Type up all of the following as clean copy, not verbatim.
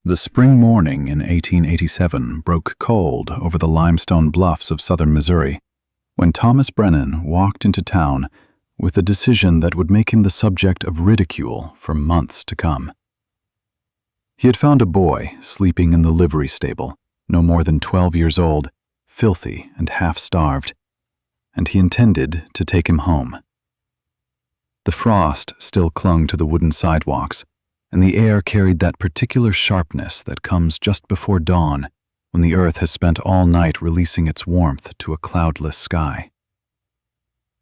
The spring morning in 1887 broke cold over the limestone bluffs of southern Missouri when Thomas Brennan walked into town with a decision that would make him the subject of ridicule for months to come. He had found a boy sleeping in the livery stable, no more than 12 years old, filthy and half-starved, and he intended to take him home. The frost still clung to the wooden sidewalks, and the air carried that particular sharpness that comes just before dawn when the earth has spent all night releasing its warmth to a cloudless sky.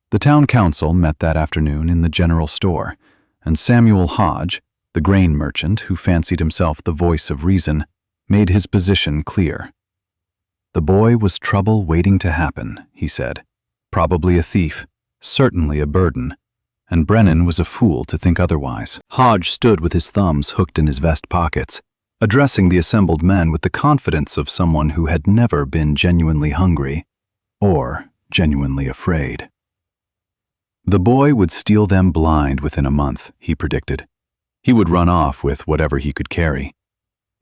The town council met that afternoon in the general store, and Samuel Hodge, the grain merchant who fancied himself the voice of reason, made his position clear. The boy was trouble waiting to happen, he said. Probably a thief, certainly a burden, and Brennan was a fool to think otherwise. Hodge stood with his thumbs hooked in his vest pockets, addressing the assembled men with the confidence of someone who had never been genuinely hungry or genuinely afraid. The boy would steal them blind within a month, he predicted. He would run off with whatever he could carry.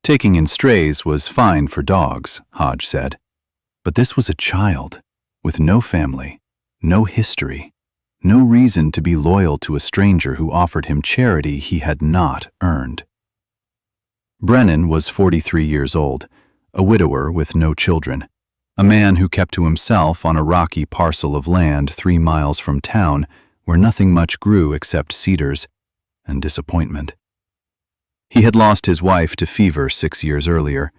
Taking in strays was fine for dogs, Hodge said. But this was a child, with no family, no history, no reason to be loyal to a stranger who offered him charity he had not earned. Brennan was 43 years old, a widower with no children, a man who kept to himself on a rocky parcel of land 3 miles from town where nothing much grew except cedars and disappointment. He had lost his wife to fever 6 years earlier,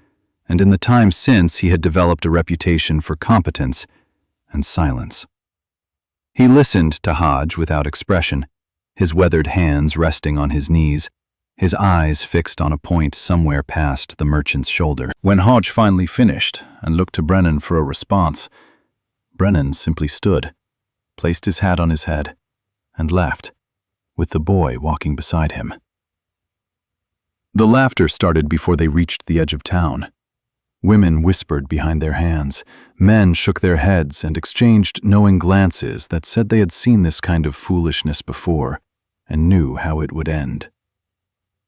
and in the time since he had developed a reputation for competence and silence. He listened to Hodge without expression, his weathered hands resting on his knees, his eyes fixed on a point somewhere past the merchant's shoulder. When Hodge finally finished and looked to Brennan for a response, Brennan simply stood, placed his hat on his head, and left, with the boy walking beside him. The laughter started before they reached the edge of town. Women whispered behind their hands. Men shook their heads and exchanged knowing glances that said they had seen this kind of foolishness before and knew how it would end.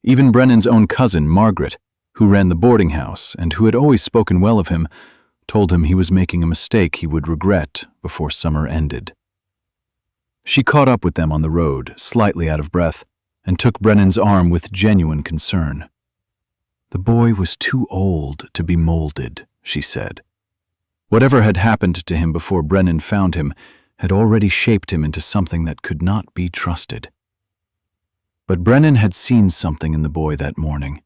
Even Brennan's own cousin, Margaret, who ran the boarding house and who had always spoken well of him, told him he was making a mistake he would regret before summer ended. She caught up with them on the road, slightly out of breath, and took Brennan's arm with genuine concern. The boy was too old to be molded, she said. Whatever had happened to him before Brennan found him had already shaped him into something that could not be trusted. But Brennan had seen something in the boy that morning,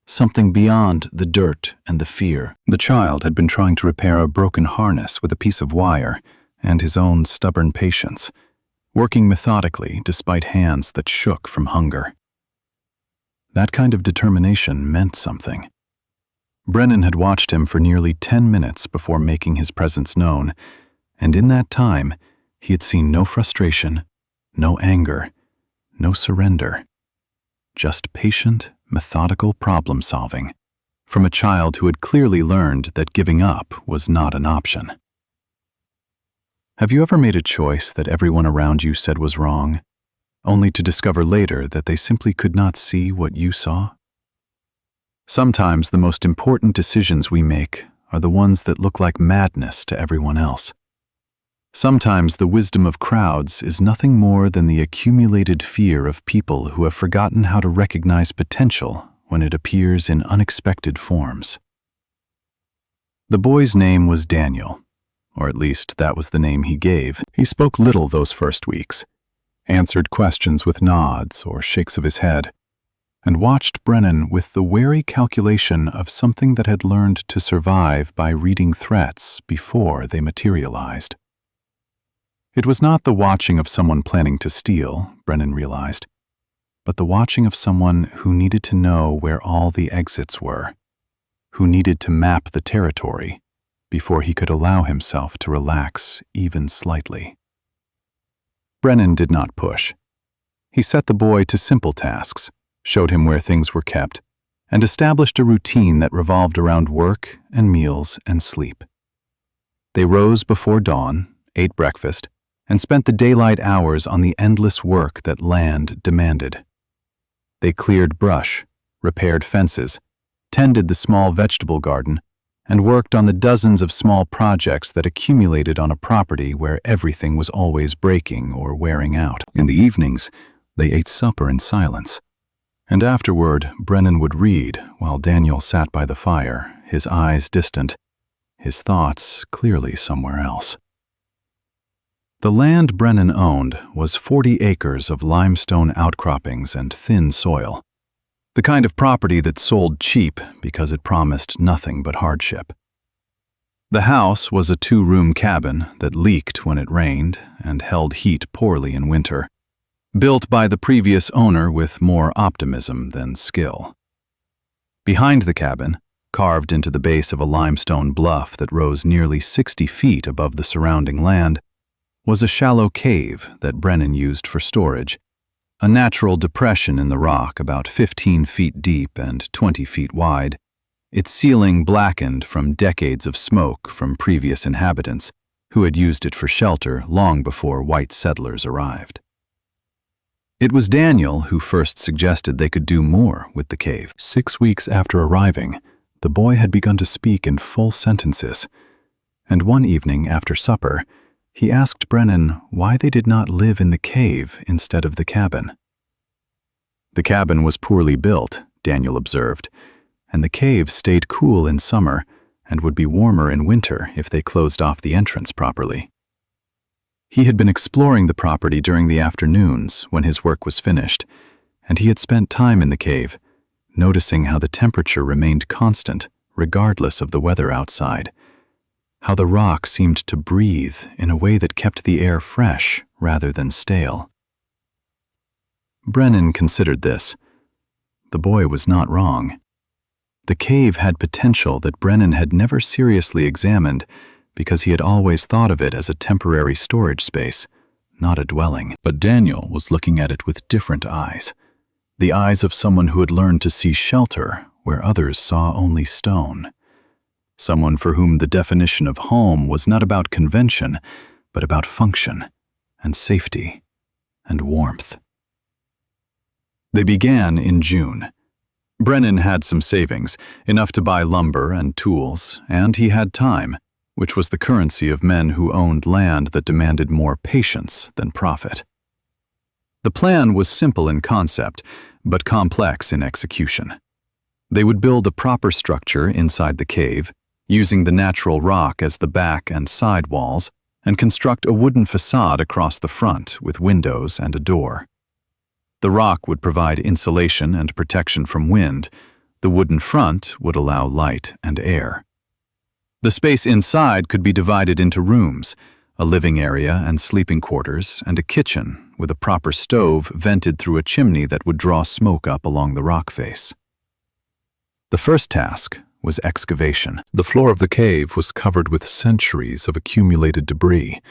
something beyond the dirt and the fear. The child had been trying to repair a broken harness with a piece of wire and his own stubborn patience, working methodically despite hands that shook from hunger. That kind of determination meant something. Brennan had watched him for nearly 10 minutes before making his presence known, and in that time, he had seen no frustration, no anger, no surrender. Just patient, methodical problem-solving from a child who had clearly learned that giving up was not an option. Have you ever made a choice that everyone around you said was wrong, only to discover later that they simply could not see what you saw? Sometimes the most important decisions we make are the ones that look like madness to everyone else. Sometimes the wisdom of crowds is nothing more than the accumulated fear of people who have forgotten how to recognize potential when it appears in unexpected forms. The boy's name was Daniel, or at least that was the name he gave. He spoke little those first weeks, answered questions with nods or shakes of his head, and watched Brennan with the wary calculation of something that had learned to survive by reading threats before they materialized. It was not the watching of someone planning to steal, Brennan realized, but the watching of someone who needed to know where all the exits were, who needed to map the territory before he could allow himself to relax even slightly. Brennan did not push. He set the boy to simple tasks, showed him where things were kept, and established a routine that revolved around work and meals and sleep. They rose before dawn, ate breakfast, and spent the daylight hours on the endless work that land demanded. They cleared brush, repaired fences, tended the small vegetable garden, and worked on the dozens of small projects that accumulated on a property where everything was always breaking or wearing out. In the evenings, they ate supper in silence. And afterward, Brennan would read while Daniel sat by the fire, his eyes distant, his thoughts clearly somewhere else. The land Brennan owned was 40 acres of limestone outcroppings and thin soil. The kind of property that sold cheap because it promised nothing but hardship. The house was a 2-room cabin that leaked when it rained and held heat poorly in winter, built by the previous owner with more optimism than skill. Behind the cabin, carved into the base of a limestone bluff that rose nearly 60 feet above the surrounding land, was a shallow cave that Brennan used for storage, a natural depression in the rock about 15 feet deep and 20 feet wide, its ceiling blackened from decades of smoke from previous inhabitants who had used it for shelter long before white settlers arrived. It was Daniel who first suggested they could do more with the cave. 6 weeks after arriving, the boy had begun to speak in full sentences, and one evening after supper, he asked Brennan why they did not live in the cave instead of the cabin. The cabin was poorly built, Daniel observed, and the cave stayed cool in summer and would be warmer in winter if they closed off the entrance properly. He had been exploring the property during the afternoons when his work was finished, and he had spent time in the cave, noticing how the temperature remained constant regardless of the weather outside, how the rock seemed to breathe in a way that kept the air fresh rather than stale. Brennan considered this. The boy was not wrong. The cave had potential that Brennan had never seriously examined because he had always thought of it as a temporary storage space, not a dwelling. But Daniel was looking at it with different eyes, the eyes of someone who had learned to see shelter where others saw only stone. Someone for whom the definition of home was not about convention, but about function and safety and warmth. They began in June. Brennan had some savings, enough to buy lumber and tools, and he had time, which was the currency of men who owned land that demanded more patience than profit. The plan was simple in concept, but complex in execution. They would build a proper structure inside the cave, using the natural rock as the back and side walls, and construct a wooden facade across the front with windows and a door. The rock would provide insulation and protection from wind. The wooden front would allow light and air. The space inside could be divided into rooms, a living area and sleeping quarters, and a kitchen with a proper stove vented through a chimney that would draw smoke up along the rock face. The first task was excavation. The floor of the cave was covered with centuries of accumulated debris,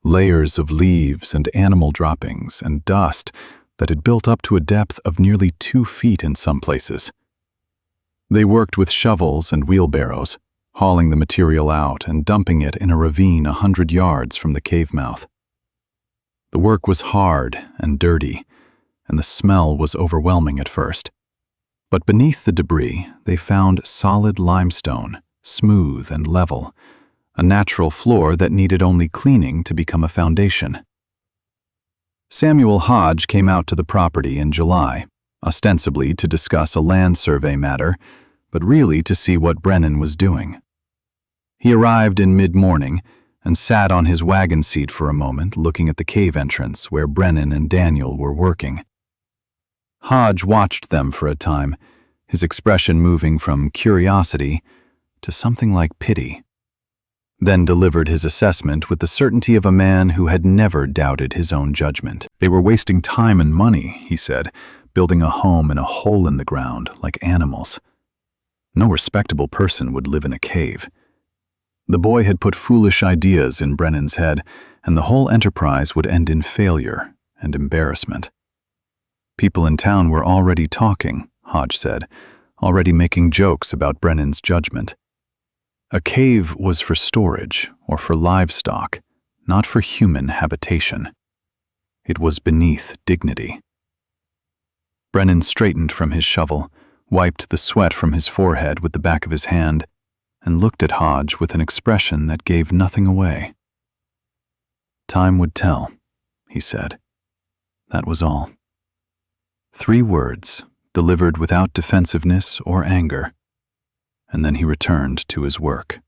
layers of leaves and animal droppings and dust that had built up to a depth of nearly 2 feet in some places. They worked with shovels and wheelbarrows, hauling the material out and dumping it in a ravine 100 yards from the cave mouth. The work was hard and dirty, and the smell was overwhelming at first. But beneath the debris, they found solid limestone, smooth and level, a natural floor that needed only cleaning to become a foundation. Samuel Hodge came out to the property in July, ostensibly to discuss a land survey matter, but really to see what Brennan was doing. He arrived in mid-morning and sat on his wagon seat for a moment looking at the cave entrance where Brennan and Daniel were working. Hodge watched them for a time, his expression moving from curiosity to something like pity, then delivered his assessment with the certainty of a man who had never doubted his own judgment. They were wasting time and money, he said, building a home in a hole in the ground like animals. No respectable person would live in a cave. The boy had put foolish ideas in Brennan's head, and the whole enterprise would end in failure and embarrassment. People in town were already talking, Hodge said, already making jokes about Brennan's judgment. A cave was for storage or for livestock, not for human habitation. It was beneath dignity. Brennan straightened from his shovel, wiped the sweat from his forehead with the back of his hand, and looked at Hodge with an expression that gave nothing away. "Time would tell," he said. That was all. 3 words, delivered without defensiveness or anger, and then he returned to his work.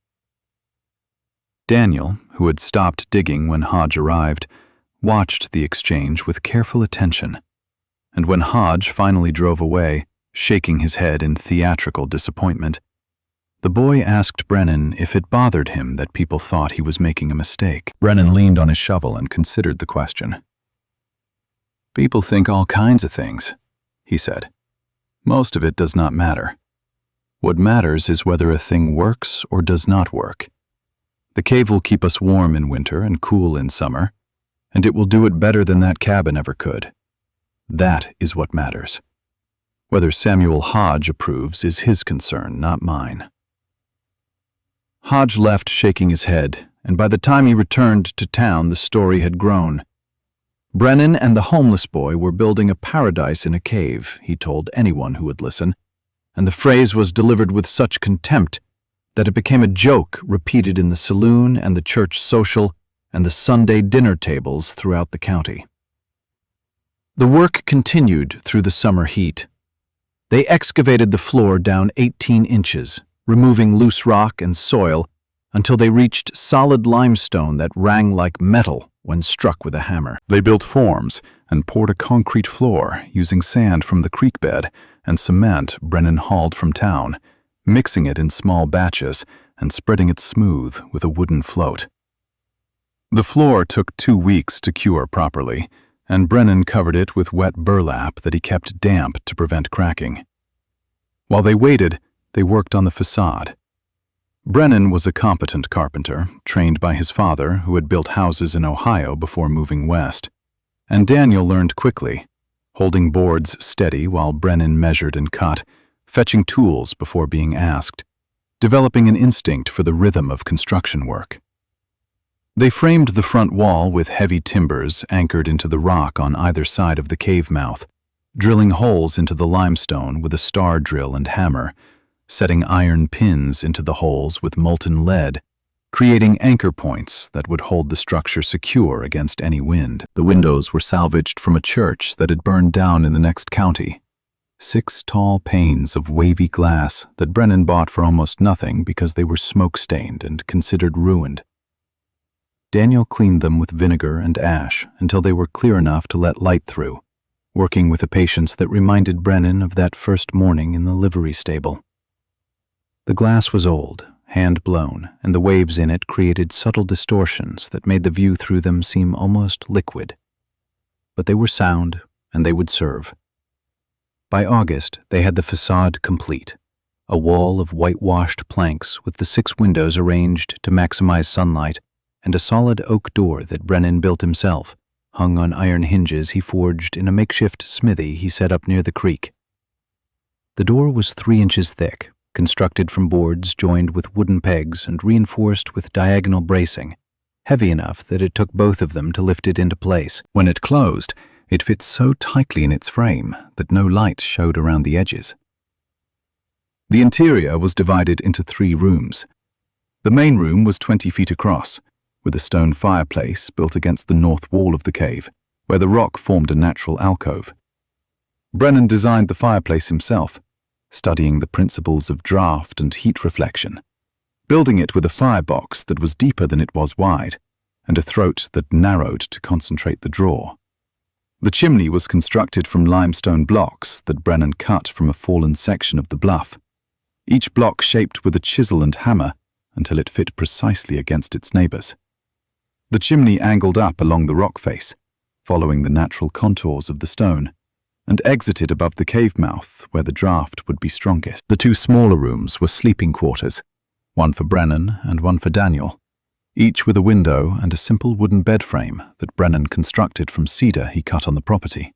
Daniel, who had stopped digging when Hodge arrived, watched the exchange with careful attention, and when Hodge finally drove away, shaking his head in theatrical disappointment, the boy asked Brennan if it bothered him that people thought he was making a mistake. Brennan leaned on his shovel and considered the question. "People think all kinds of things," he said. "Most of it does not matter. What matters is whether a thing works or does not work. The cave will keep us warm in winter and cool in summer, and it will do it better than that cabin ever could. That is what matters. Whether Samuel Hodge approves is his concern, not mine." Hodge left shaking his head, and by the time he returned to town, the story had grown. Brennan and the homeless boy were building a paradise in a cave, he told anyone who would listen, and the phrase was delivered with such contempt that it became a joke repeated in the saloon and the church social and the Sunday dinner tables throughout the county. The work continued through the summer heat. They excavated the floor down 18 inches, removing loose rock and soil until they reached solid limestone that rang like metal when struck with a hammer. They built forms and poured a concrete floor using sand from the creek bed and cement Brennan hauled from town, mixing it in small batches and spreading it smooth with a wooden float. The floor took 2 weeks to cure properly, and Brennan covered it with wet burlap that he kept damp to prevent cracking. While they waited, they worked on the facade. Brennan was a competent carpenter, trained by his father, who had built houses in Ohio before moving west. And Daniel learned quickly, holding boards steady while Brennan measured and cut, fetching tools before being asked, developing an instinct for the rhythm of construction work. They framed the front wall with heavy timbers anchored into the rock on either side of the cave mouth, drilling holes into the limestone with a star drill and hammer, setting iron pins into the holes with molten lead, creating anchor points that would hold the structure secure against any wind. The windows were salvaged from a church that had burned down in the next county. 6 tall panes of wavy glass that Brennan bought for almost nothing because they were smoke-stained and considered ruined. Daniel cleaned them with vinegar and ash until they were clear enough to let light through, working with a patience that reminded Brennan of that first morning in the livery stable. The glass was old, hand-blown, and the waves in it created subtle distortions that made the view through them seem almost liquid. But they were sound, and they would serve. By August, they had the facade complete, a wall of whitewashed planks with the 6 windows arranged to maximize sunlight, and a solid oak door that Brennan built himself, hung on iron hinges he forged in a makeshift smithy he set up near the creek. The door was 3 inches thick, constructed from boards joined with wooden pegs and reinforced with diagonal bracing, heavy enough that it took both of them to lift it into place. When it closed, it fit so tightly in its frame that no light showed around the edges. The interior was divided into 3 rooms. The main room was 20 feet across, with a stone fireplace built against the north wall of the cave, where the rock formed a natural alcove. Brennan designed the fireplace himself, studying the principles of draft and heat reflection, building it with a firebox that was deeper than it was wide, and a throat that narrowed to concentrate the draw. The chimney was constructed from limestone blocks that Brennan cut from a fallen section of the bluff, each block shaped with a chisel and hammer until it fit precisely against its neighbors. The chimney angled up along the rock face, following the natural contours of the stone, and exited above the cave mouth where the draft would be strongest. The 2 smaller rooms were sleeping quarters, one for Brennan and one for Daniel, each with a window and a simple wooden bed frame that Brennan constructed from cedar he cut on the property.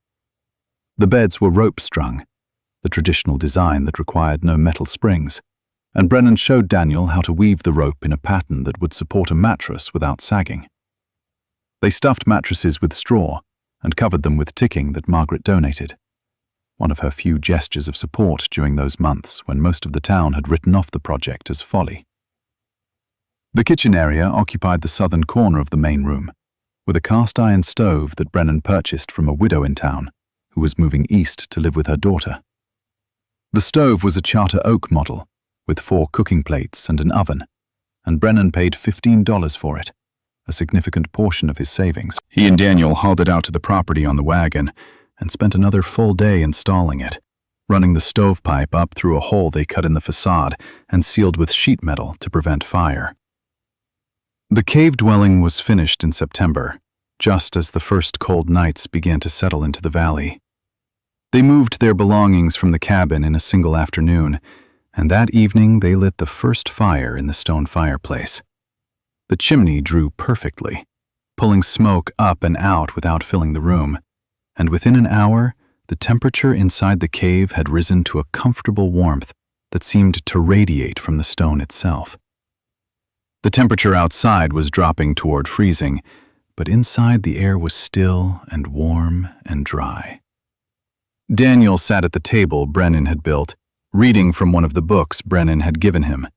The beds were rope-strung, the traditional design that required no metal springs, and Brennan showed Daniel how to weave the rope in a pattern that would support a mattress without sagging. They stuffed mattresses with straw and covered them with ticking that Margaret donated. one of her few gestures of support during those months when most of the town had written off the project as folly. The kitchen area occupied the southern corner of the main room, with a cast-iron stove that Brennan purchased from a widow in town who was moving east to live with her daughter. The stove was a Charter Oak model, with 4 cooking plates and an oven, and Brennan paid $15 for it, a significant portion of his savings. He and Daniel hauled it out to the property on the wagon and spent another full day installing it, running the stovepipe up through a hole they cut in the facade and sealed with sheet metal to prevent fire. The cave dwelling was finished in September, just as the first cold nights began to settle into the valley. They moved their belongings from the cabin in a single afternoon, and that evening they lit the first fire in the stone fireplace. The chimney drew perfectly, pulling smoke up and out without filling the room, and within an hour, the temperature inside the cave had risen to a comfortable warmth that seemed to radiate from the stone itself. The temperature outside was dropping toward freezing, but inside the air was still and warm and dry. Daniel sat at the table Brennan had built, reading from one of the books Brennan had given him,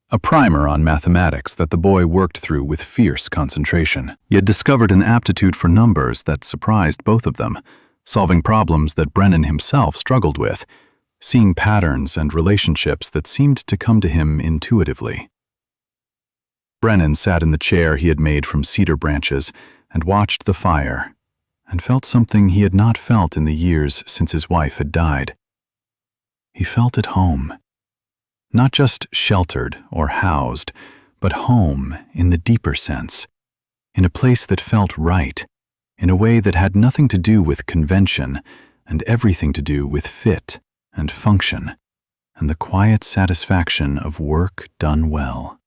a primer on mathematics that the boy worked through with fierce concentration. He had discovered an aptitude for numbers that surprised both of them, solving problems that Brennan himself struggled with, seeing patterns and relationships that seemed to come to him intuitively. Brennan sat in the chair he had made from cedar branches and watched the fire, and felt something he had not felt in the years since his wife had died. He felt at home. Not just sheltered or housed, but home in the deeper sense, in a place that felt right, in a way that had nothing to do with convention and everything to do with fit and function, and the quiet satisfaction of work done well.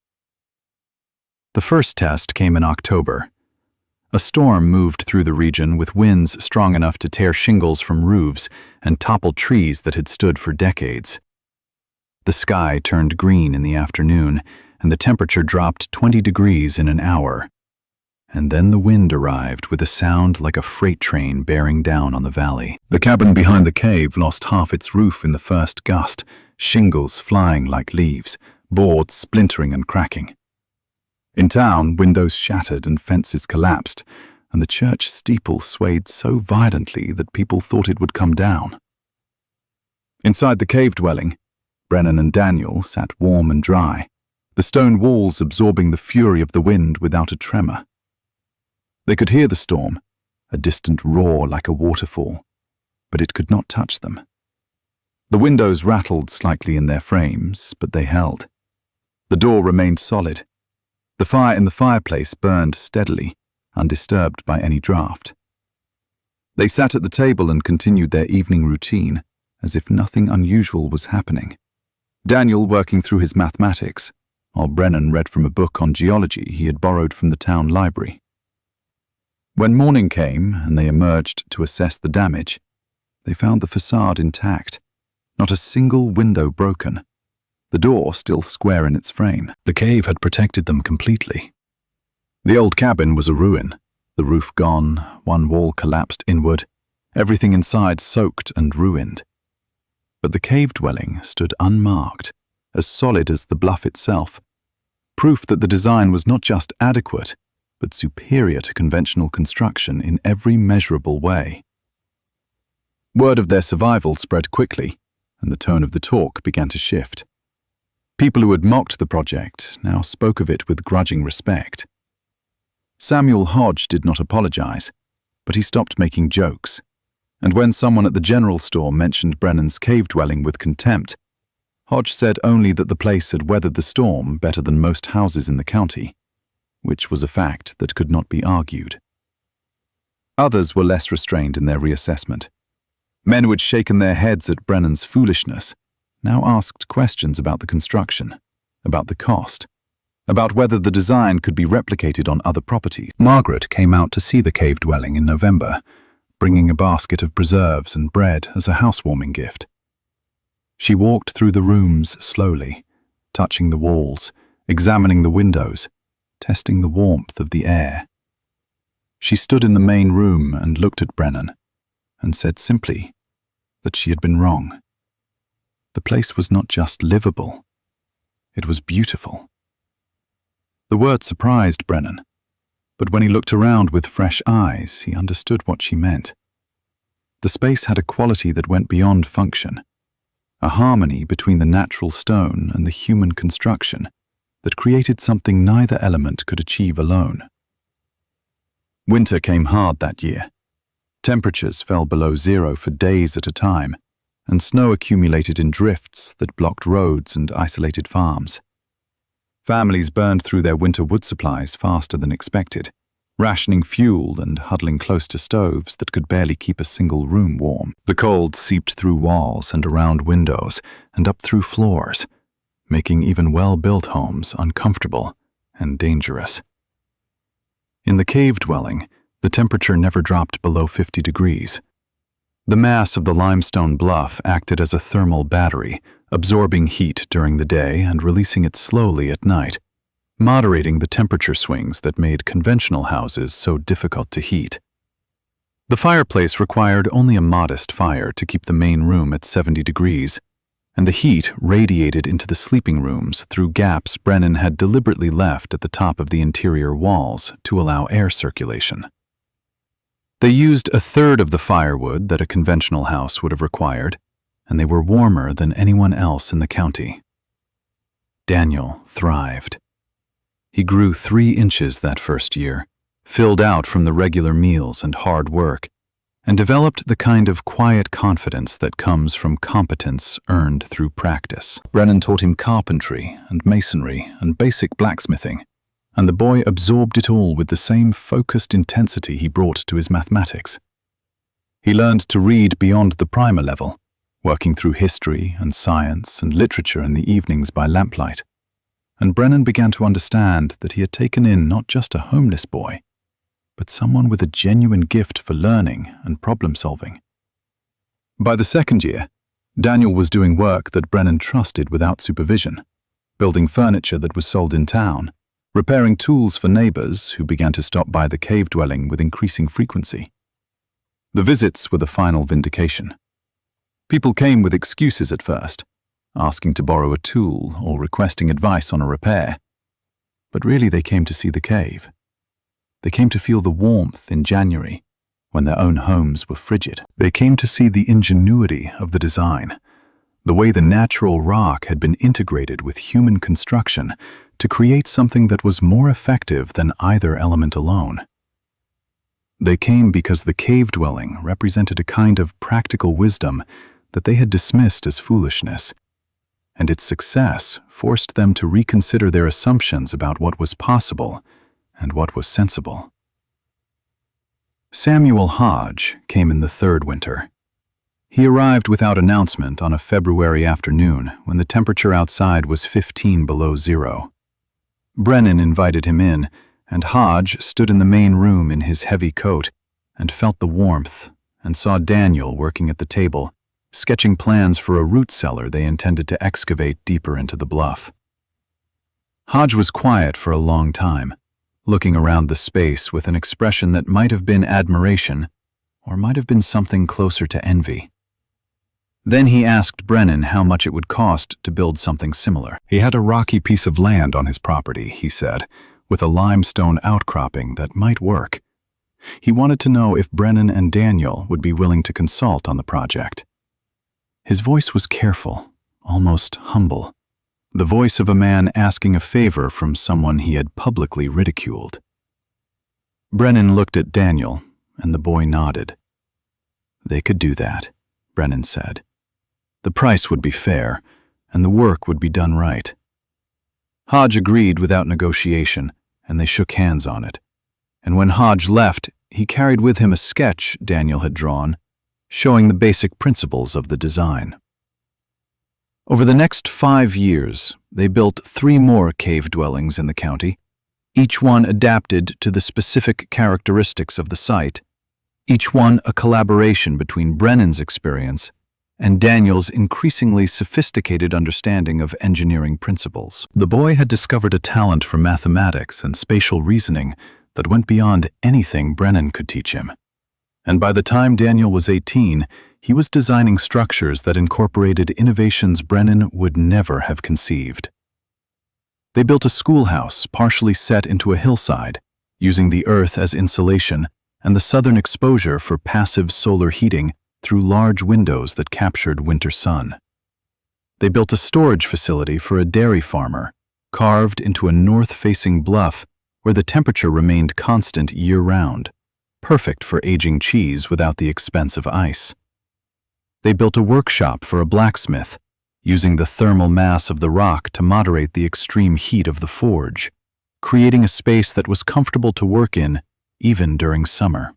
The first test came in October. A storm moved through the region with winds strong enough to tear shingles from roofs and topple trees that had stood for decades. The sky turned green in the afternoon, and the temperature dropped 20 degrees in an hour. And then the wind arrived with a sound like a freight train bearing down on the valley. The cabin behind the cave lost half its roof in the first gust, shingles flying like leaves, boards splintering and cracking. In town, windows shattered and fences collapsed, and the church steeple swayed so violently that people thought it would come down. Inside the cave dwelling, Brennan and Daniel sat warm and dry, the stone walls absorbing the fury of the wind without a tremor. They could hear the storm, a distant roar like a waterfall, but it could not touch them. The windows rattled slightly in their frames, but they held. The door remained solid. The fire in the fireplace burned steadily, undisturbed by any draught. They sat at the table and continued their evening routine, as if nothing unusual was happening. Daniel working through his mathematics, while Brennan read from a book on geology he had borrowed from the town library. When morning came and they emerged to assess the damage, they found the facade intact, not a single window broken. The door still square in its frame. The cave had protected them completely. The old cabin was a ruin, the roof gone, one wall collapsed inward, everything inside soaked and ruined. But the cave dwelling stood unmarked, as solid as the bluff itself, proof that the design was not just adequate, but superior to conventional construction in every measurable way. Word of their survival spread quickly, and the tone of the talk began to shift. People who had mocked the project now spoke of it with grudging respect. Samuel Hodge did not apologize, but he stopped making jokes, and when someone at the general store mentioned Brennan's cave dwelling with contempt, Hodge said only that the place had weathered the storm better than most houses in the county, which was a fact that could not be argued. Others were less restrained in their reassessment. Men who had shaken their heads at Brennan's foolishness now asked questions about the construction, about the cost, about whether the design could be replicated on other properties. Margaret came out to see the cave dwelling in November, bringing a basket of preserves and bread as a housewarming gift. She walked through the rooms slowly, touching the walls, examining the windows, testing the warmth of the air. She stood in the main room and looked at Brennan, and said simply, that she had been wrong. The place was not just livable, it was beautiful. The word surprised Brennan, but when he looked around with fresh eyes, he understood what she meant. The space had a quality that went beyond function, a harmony between the natural stone and the human construction that created something neither element could achieve alone. Winter came hard that year. Temperatures fell below zero for days at a time, and snow accumulated in drifts that blocked roads and isolated farms. Families burned through their winter wood supplies faster than expected, rationing fuel and huddling close to stoves that could barely keep a single room warm. The cold seeped through walls and around windows and up through floors, making even well-built homes uncomfortable and dangerous. In the cave dwelling, the temperature never dropped below 50 degrees. The mass of the limestone bluff acted as a thermal battery, absorbing heat during the day and releasing it slowly at night, moderating the temperature swings that made conventional houses so difficult to heat. The fireplace required only a modest fire to keep the main room at 70 degrees, and the heat radiated into the sleeping rooms through gaps Brennan had deliberately left at the top of the interior walls to allow air circulation. They used a third of the firewood that a conventional house would have required, and they were warmer than anyone else in the county. Daniel thrived. He grew 3 inches that first year, filled out from the regular meals and hard work, and developed the kind of quiet confidence that comes from competence earned through practice. Brennan taught him carpentry and masonry and basic blacksmithing, and the boy absorbed it all with the same focused intensity he brought to his mathematics. He learned to read beyond the primer level, working through history and science and literature in the evenings by lamplight, and Brennan began to understand that he had taken in not just a homeless boy, but someone with a genuine gift for learning and problem-solving. By the second year, Daniel was doing work that Brennan trusted without supervision, building furniture that was sold in town, repairing tools for neighbors who began to stop by the cave dwelling with increasing frequency. The visits were the final vindication. People came with excuses at first, asking to borrow a tool or requesting advice on a repair. But really they came to see the cave. They came to feel the warmth in January, when their own homes were frigid. They came to see the ingenuity of the design, the way the natural rock had been integrated with human construction to create something that was more effective than either element alone. They came because the cave dwelling represented a kind of practical wisdom that they had dismissed as foolishness, and its success forced them to reconsider their assumptions about what was possible and what was sensible. Samuel Hodge came in the third winter. He arrived without announcement on a February afternoon when the temperature outside was 15 below zero. Brennan invited him in, and Hodge stood in the main room in his heavy coat and felt the warmth and saw Daniel working at the table, sketching plans for a root cellar they intended to excavate deeper into the bluff. Hodge was quiet for a long time, looking around the space with an expression that might have been admiration or might have been something closer to envy. Then he asked Brennan how much it would cost to build something similar. He had a rocky piece of land on his property, he said, with a limestone outcropping that might work. He wanted to know if Brennan and Daniel would be willing to consult on the project. His voice was careful, almost humble, the voice of a man asking a favor from someone he had publicly ridiculed. Brennan looked at Daniel, and the boy nodded. They could do that, Brennan said. The price would be fair, and the work would be done right. Hodge agreed without negotiation, and they shook hands on it. And when Hodge left, he carried with him a sketch Daniel had drawn, showing the basic principles of the design. Over the next 5 years, they built 3 more cave dwellings in the county, each one adapted to the specific characteristics of the site, each one a collaboration between Brennan's experience and Daniel's increasingly sophisticated understanding of engineering principles. The boy had discovered a talent for mathematics and spatial reasoning that went beyond anything Brennan could teach him. And by the time Daniel was 18, He was designing structures that incorporated innovations Brennan would never have conceived. They built a schoolhouse partially set into a hillside, using the earth as insulation and the southern exposure for passive solar heating through large windows that captured winter sun. They built a storage facility for a dairy farmer, carved into a north-facing bluff where the temperature remained constant year-round, perfect for aging cheese without the expense of ice. They built a workshop for a blacksmith, using the thermal mass of the rock to moderate the extreme heat of the forge, creating a space that was comfortable to work in even during summer.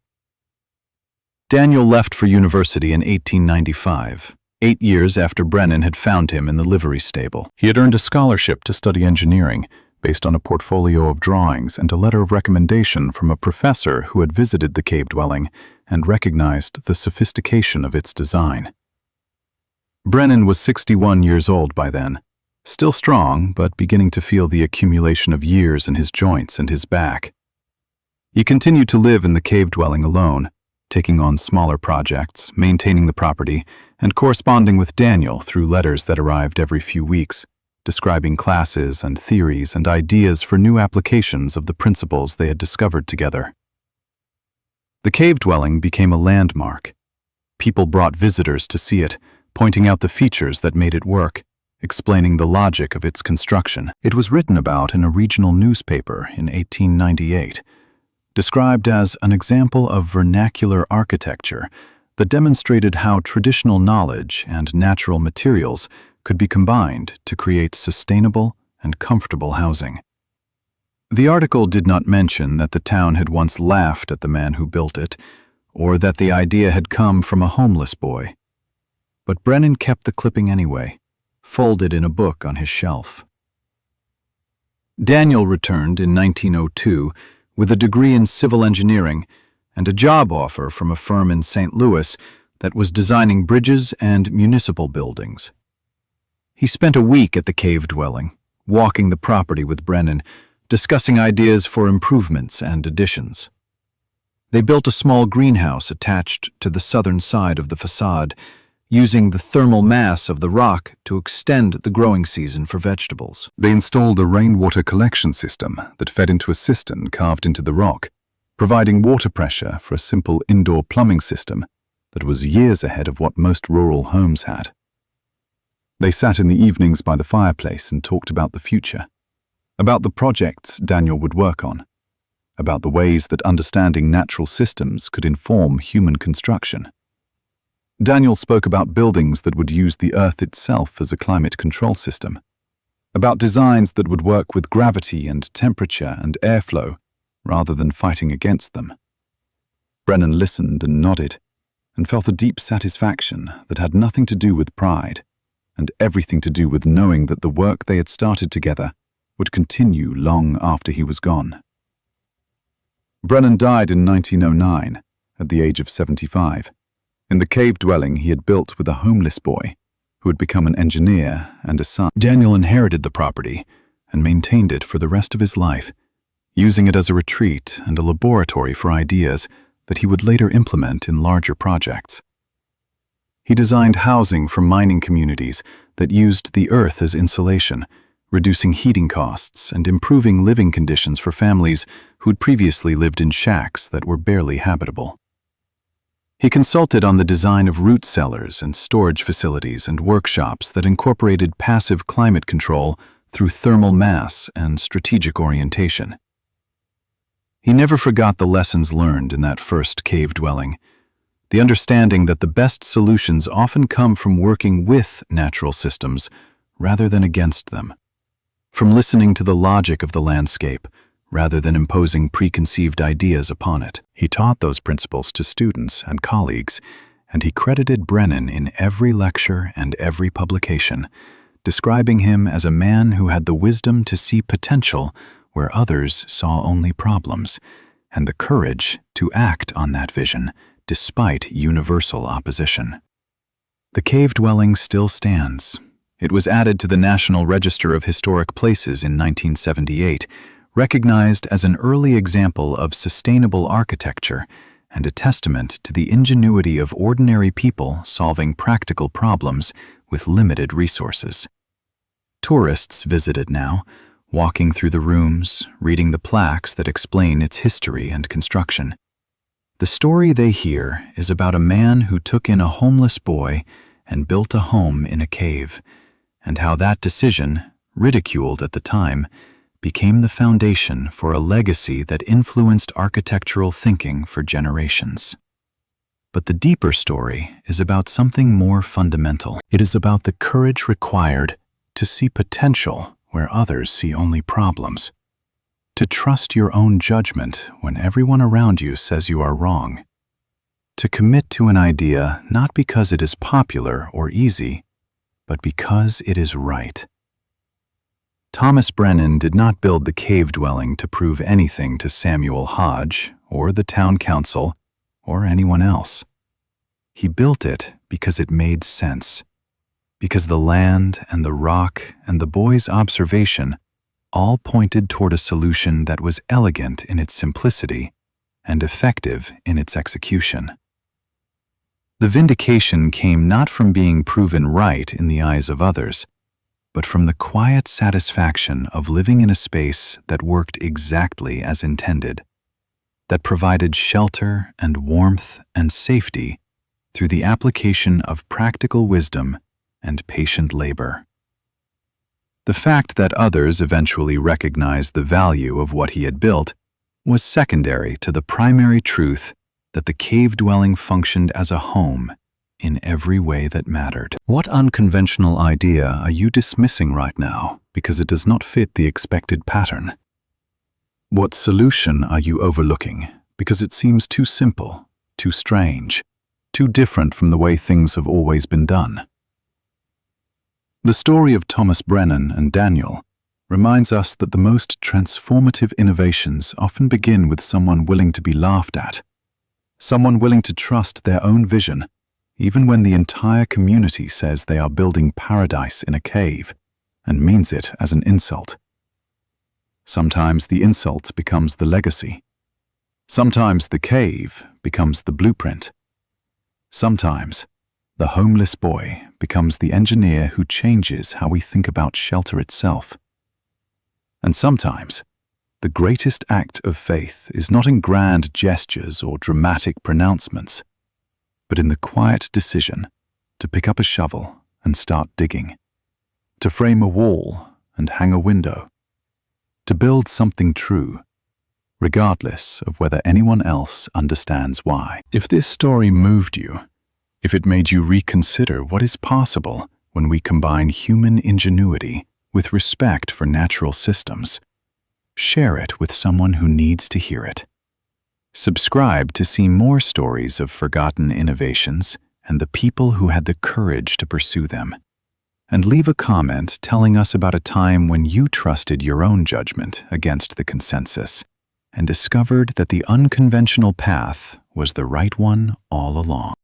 Daniel left for university in 1895, 8 years after Brennan had found him in the livery stable. He had earned a scholarship to study engineering, based on a portfolio of drawings and a letter of recommendation from a professor who had visited the cave dwelling and recognized the sophistication of its design. Brennan was 61 years old by then, still strong but beginning to feel the accumulation of years in his joints and his back. He continued to live in the cave dwelling alone, taking on smaller projects, maintaining the property, and corresponding with Daniel through letters that arrived every few weeks, describing classes and theories and ideas for new applications of the principles they had discovered together. The cave dwelling became a landmark. People brought visitors to see it, pointing out the features that made it work, explaining the logic of its construction. It was written about in a regional newspaper in 1898, described as an example of vernacular architecture that demonstrated how traditional knowledge and natural materials could be combined to create sustainable and comfortable housing. The article did not mention that the town had once laughed at the man who built it, or that the idea had come from a homeless boy. But Brennan kept the clipping anyway, folded in a book on his shelf. Daniel returned in 1902 with a degree in civil engineering and a job offer from a firm in St. Louis that was designing bridges and municipal buildings. He spent a week at the cave dwelling, walking the property with Brennan, discussing ideas for improvements and additions. They built a small greenhouse attached to the southern side of the facade, using the thermal mass of the rock to extend the growing season for vegetables. They installed a rainwater collection system that fed into a cistern carved into the rock, providing water pressure for a simple indoor plumbing system that was years ahead of what most rural homes had. They sat in the evenings by the fireplace and talked about the future, about the projects Daniel would work on, about the ways that understanding natural systems could inform human construction. Daniel spoke about buildings that would use the earth itself as a climate control system, about designs that would work with gravity and temperature and airflow rather than fighting against them. Brennan listened and nodded and felt a deep satisfaction that had nothing to do with pride and everything to do with knowing that the work they had started together would continue long after he was gone. Brennan died in 1909 at the age of 75. In the cave dwelling he had built with a homeless boy who had become an engineer and a son. Daniel inherited the property and maintained it for the rest of his life, using it as a retreat and a laboratory for ideas that he would later implement in larger projects. He designed housing for mining communities that used the earth as insulation, reducing heating costs and improving living conditions for families who had previously lived in shacks that were barely habitable. He consulted on the design of root cellars and storage facilities and workshops that incorporated passive climate control through thermal mass and strategic orientation. He never forgot the lessons learned in that first cave dwelling, the understanding that the best solutions often come from working with natural systems rather than against them, from listening to the logic of the landscape rather than imposing preconceived ideas upon it. He taught those principles to students and colleagues, and he credited Brennan in every lecture and every publication, describing him as a man who had the wisdom to see potential where others saw only problems, and the courage to act on that vision despite universal opposition. The cave dwelling still stands. It was added to the National Register of Historic Places in 1978, recognized as an early example of sustainable architecture and a testament to the ingenuity of ordinary people solving practical problems with limited resources. Tourists visit it now, walking through the rooms, reading the plaques that explain its history and construction. The story they hear is about a man who took in a homeless boy and built a home in a cave, and how that decision, ridiculed at the time, became the foundation for a legacy that influenced architectural thinking for generations. But the deeper story is about something more fundamental. It is about the courage required to see potential where others see only problems, to trust your own judgment when everyone around you says you are wrong, to commit to an idea not because it is popular or easy, but because it is right. Thomas Brennan did not build the cave dwelling to prove anything to Samuel Hodge or the town council or anyone else. He built it because it made sense, because the land and the rock and the boy's observation all pointed toward a solution that was elegant in its simplicity and effective in its execution. The vindication came not from being proven right in the eyes of others, but from the quiet satisfaction of living in a space that worked exactly as intended, that provided shelter and warmth and safety through the application of practical wisdom and patient labor. The fact that others eventually recognized the value of what he had built was secondary to the primary truth that the cave dwelling functioned as a home in every way that mattered. What unconventional idea are you dismissing right now because it does not fit the expected pattern? What solution are you overlooking because it seems too simple, too strange, too different from the way things have always been done? The story of Thomas Brennan and Daniel reminds us that the most transformative innovations often begin with someone willing to be laughed at, someone willing to trust their own vision, even when the entire community says they are building paradise in a cave and means it as an insult. Sometimes the insult becomes the legacy. Sometimes the cave becomes the blueprint. Sometimes the homeless boy becomes the engineer who changes how we think about shelter itself. And sometimes, the greatest act of faith is not in grand gestures or dramatic pronouncements, but in the quiet decision to pick up a shovel and start digging, to frame a wall and hang a window, to build something true, regardless of whether anyone else understands why. If this story moved you, if it made you reconsider what is possible when we combine human ingenuity with respect for natural systems, share it with someone who needs to hear it. Subscribe to see more stories of forgotten innovations and the people who had the courage to pursue them. And leave a comment telling us about a time when you trusted your own judgment against the consensus and discovered that the unconventional path was the right one all along.